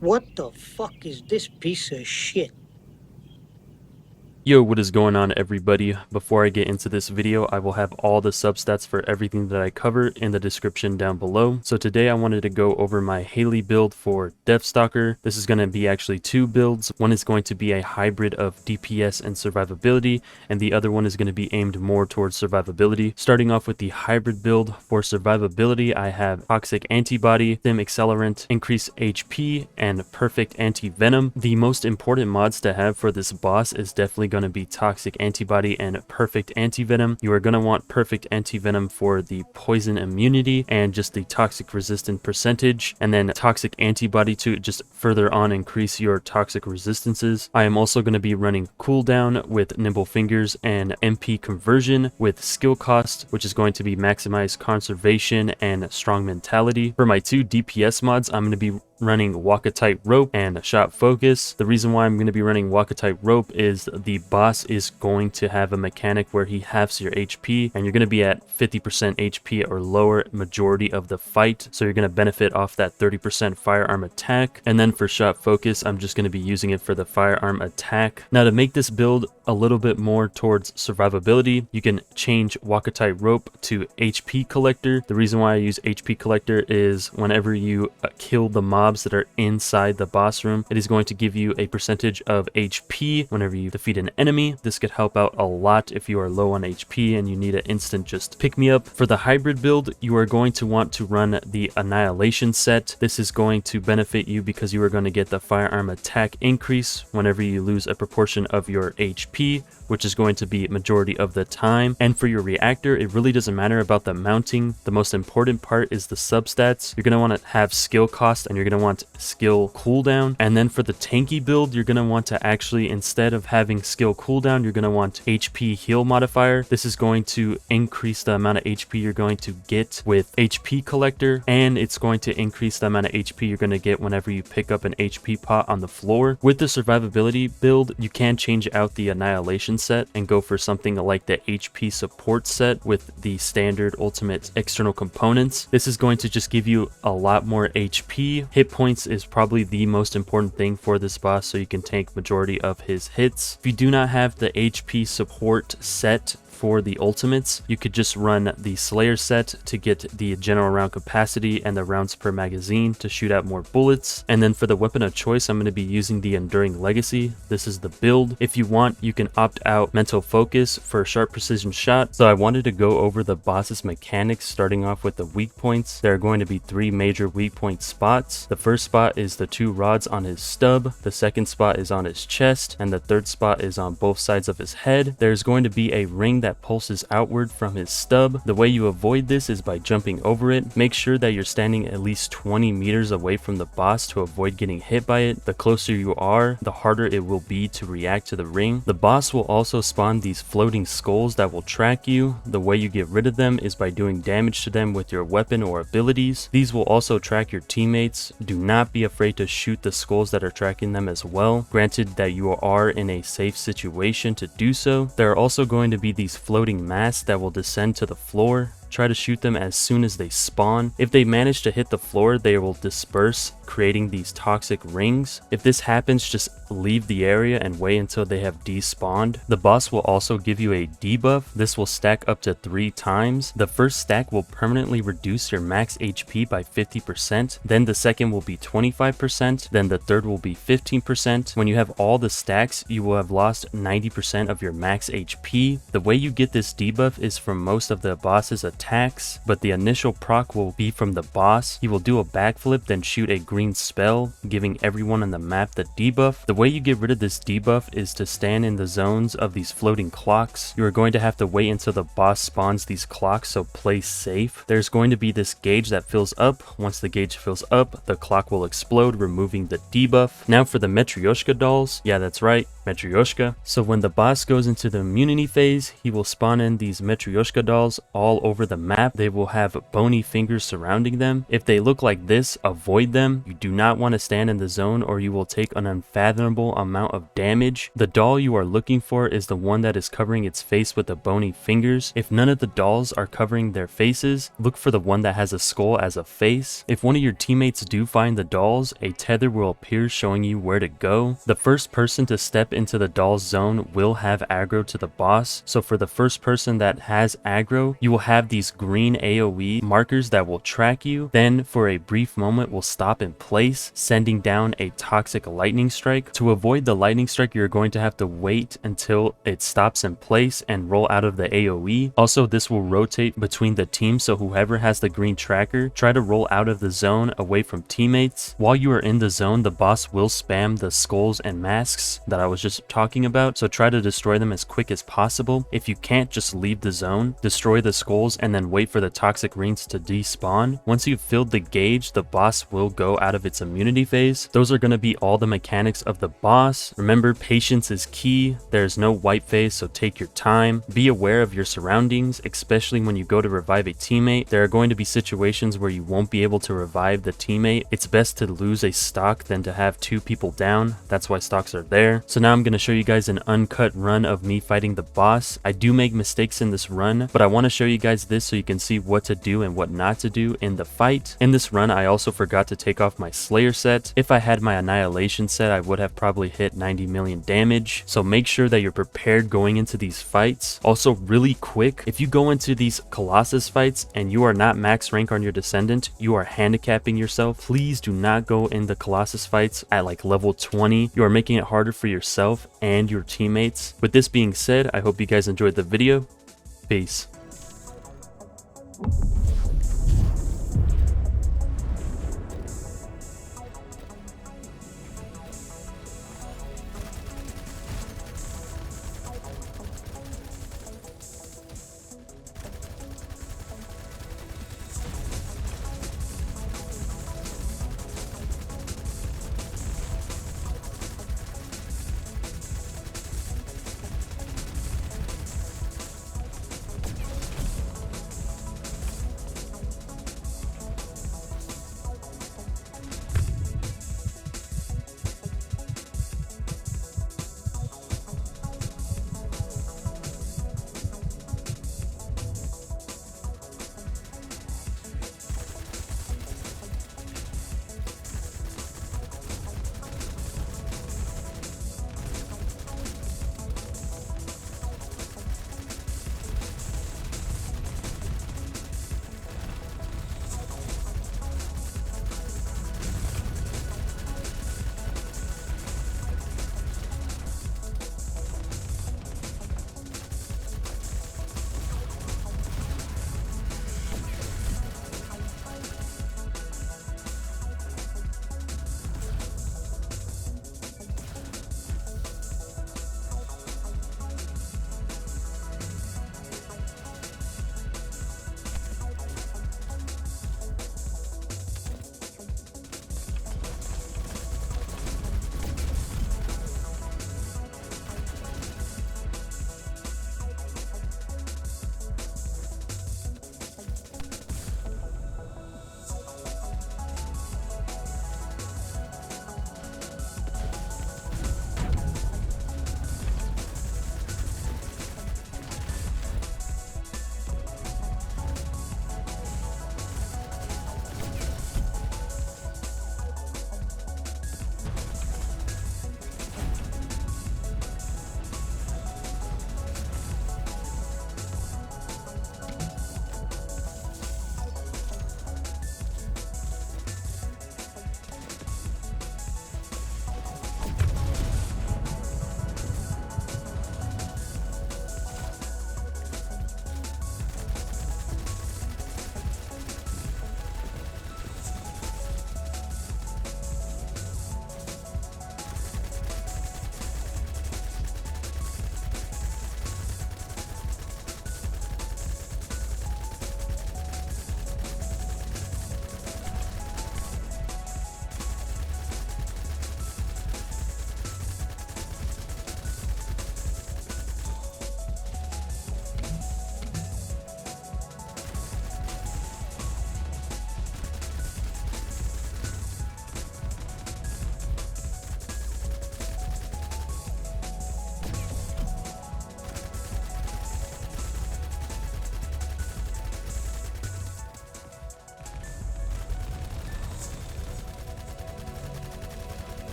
What the fuck is this piece of shit? Yo, what is going on, everybody? Before I get into this video, I will have all the substats for everything that I cover in the description down below. So today I wanted to go over my Hailey build for DeathStalker. This is going to be actually two builds. One is going to be a hybrid of DPS and survivability, and the other one is going to be aimed more towards survivability. Starting off with the hybrid build, for survivability, I have Toxic Antibody, Sim Accelerant, Increase HP, and Perfect Anti-Venom. The most important mods to have for this boss is definitely going to be Toxic Antibody and Perfect Anti-Venom. You are going to want Perfect Anti-Venom for the poison immunity and just the toxic resistant percentage, and then Toxic Antibody to just further on increase your toxic resistances. I am also going to be running Cooldown with Nimble Fingers and MP Conversion with Skill Cost, which is going to be Maximize Conservation and Strong Mentality. For my two DPS mods, I'm going to be running Walk a Tight Rope and Shot Focus. The reason why I'm going to be running Walk a Tight Rope is the boss is going to have a mechanic where he halves your HP, and you're going to be at 50% HP or lower majority of the fight, so you're going to benefit off that 30% firearm attack. And then for Shot Focus, I'm just going to be using it for the firearm attack. Now, to make this build a little bit more towards survivability, you can change Walk a Tight Rope to HP Collector. The reason why I use HP Collector is whenever you kill the mobs that are inside the boss room, it is going to give you a percentage of HP whenever you defeat an enemy. This could help out a lot if you are low on HP and you need an instant just pick me up. For the hybrid build, you are going to want to run the Annihilation set. This is going to benefit you because you are going to get the firearm attack increase whenever you lose a proportion of your HP, which is going to be majority of the time. And for your reactor, it really doesn't matter about the mounting. The most important part is the substats. You're going to want to have skill cost and you're going to want skill cooldown. And then for the tanky build, you're going to want to actually, instead of having skill cooldown, you're going to want HP heal modifier. This is going to increase the amount of HP you're going to get with HP collector, and it's going to increase the amount of HP you're going to get whenever you pick up an HP pot on the floor. With the survivability build, you can change out the Annihilation set and go for something like the HP support set with the standard ultimate external components. This is going to just give you a lot more HP. Hit points is probably the most important thing for this boss, so you can tank majority of his hits. If you do not have the HP support set for the ultimates, you could just run the Slayer set to get the general round capacity and the rounds per magazine to shoot out more bullets. And then for the weapon of choice, I'm going to be using the Enduring Legacy. This is the build. If you want, you can opt out Mental Focus for sharp precision shot. So I wanted to go over the boss's mechanics, starting off with the weak points. There are going to be three major weak point spots. The first spot is the two rods on his stub, the second spot is on his chest, and the third spot is on both sides of his head. There's going to be a ring that pulses outward from his stub. The way you avoid this is by jumping over it. Make sure that you're standing at least 20 meters away from the boss to avoid getting hit by it. The closer you are, the harder it will be to react to the ring. The boss will also spawn these floating skulls that will track you. The way you get rid of them is by doing damage to them with your weapon or abilities. These will also track your teammates. Do not be afraid to shoot the skulls that are tracking them as well, granted that you are in a safe situation to do so. There are also going to be these floating masks that will descend to the floor. Try to shoot them as soon as they spawn. If they manage to hit the floor, they will disperse, creating these toxic rings. If this happens, just leave the area and wait until they have despawned. The boss will also give you a debuff. This will stack up to 3 times. The first stack will permanently reduce your max HP by 50%. Then the second will be 25%. Then the third will be 15%. When you have all the stacks, you will have lost 90% of your max HP. The way you get this debuff is from most of the boss's attacks, but the initial proc will be from the boss. He will do a backflip, then shoot a green spell, giving everyone on the map the debuff. The way you get rid of this debuff is to stand in the zones of these floating clocks. You are going to have to wait until the boss spawns these clocks, so play safe. There's going to be this gauge that fills up. Once the gauge fills up, the clock will explode, removing the debuff. Now for the Matryoshka dolls. Yeah, that's right, Matryoshka. So when the boss goes into the immunity phase, he will spawn in these Matryoshka dolls all over over the map, they will have bony fingers surrounding them. If they look like this, avoid them. You do not want to stand in the zone or you will take an unfathomable amount of damage. The doll you are looking for is the one that is covering its face with the bony fingers. If none of the dolls are covering their faces, look for the one that has a skull as a face. If one of your teammates do find the dolls, a tether will appear showing you where to go. The first person to step into the doll's zone will have aggro to the boss. So for the first person that has aggro, you will have these green AoE markers that will track you. Then for a brief moment will stop in place, sending down a toxic lightning strike. To avoid the lightning strike, you're going to have to wait until it stops in place and roll out of the AoE. Also, this will rotate between the teams, so whoever has the green tracker, try to roll out of the zone away from teammates. While you are in the zone, the boss will spam the skulls and masks that I was just talking about, so try to destroy them as quick as possible. If you can't, just leave the zone, destroy the skulls, and then wait for the toxic rings to despawn. Once you've filled the gauge, the boss will go out of its immunity phase. Those are going to be all the mechanics of the boss. Remember, patience is key. There's no white phase, so take your time. Be aware of your surroundings, especially when you go to revive a teammate. There are going to be situations where you won't be able to revive the teammate. It's best to lose a stock than to have two people down. That's why stocks are there. So now I'm going to show you guys an uncut run of me fighting the boss. I do make mistakes in this run, but I want to show you guys this so you can see what to do and what not to do in the fight. In this run, I also forgot to take off my Slayer set. If I had my Annihilation set, I would have probably hit 90 million damage. So make sure that you're prepared going into these fights. Also, really quick, if you go into these Colossus fights and you are not max rank on your Descendant, you are handicapping yourself. Please do not go in the Colossus fights at like level 20. You are making it harder for yourself and your teammates. With this being said, I hope you guys enjoyed the video. Peace.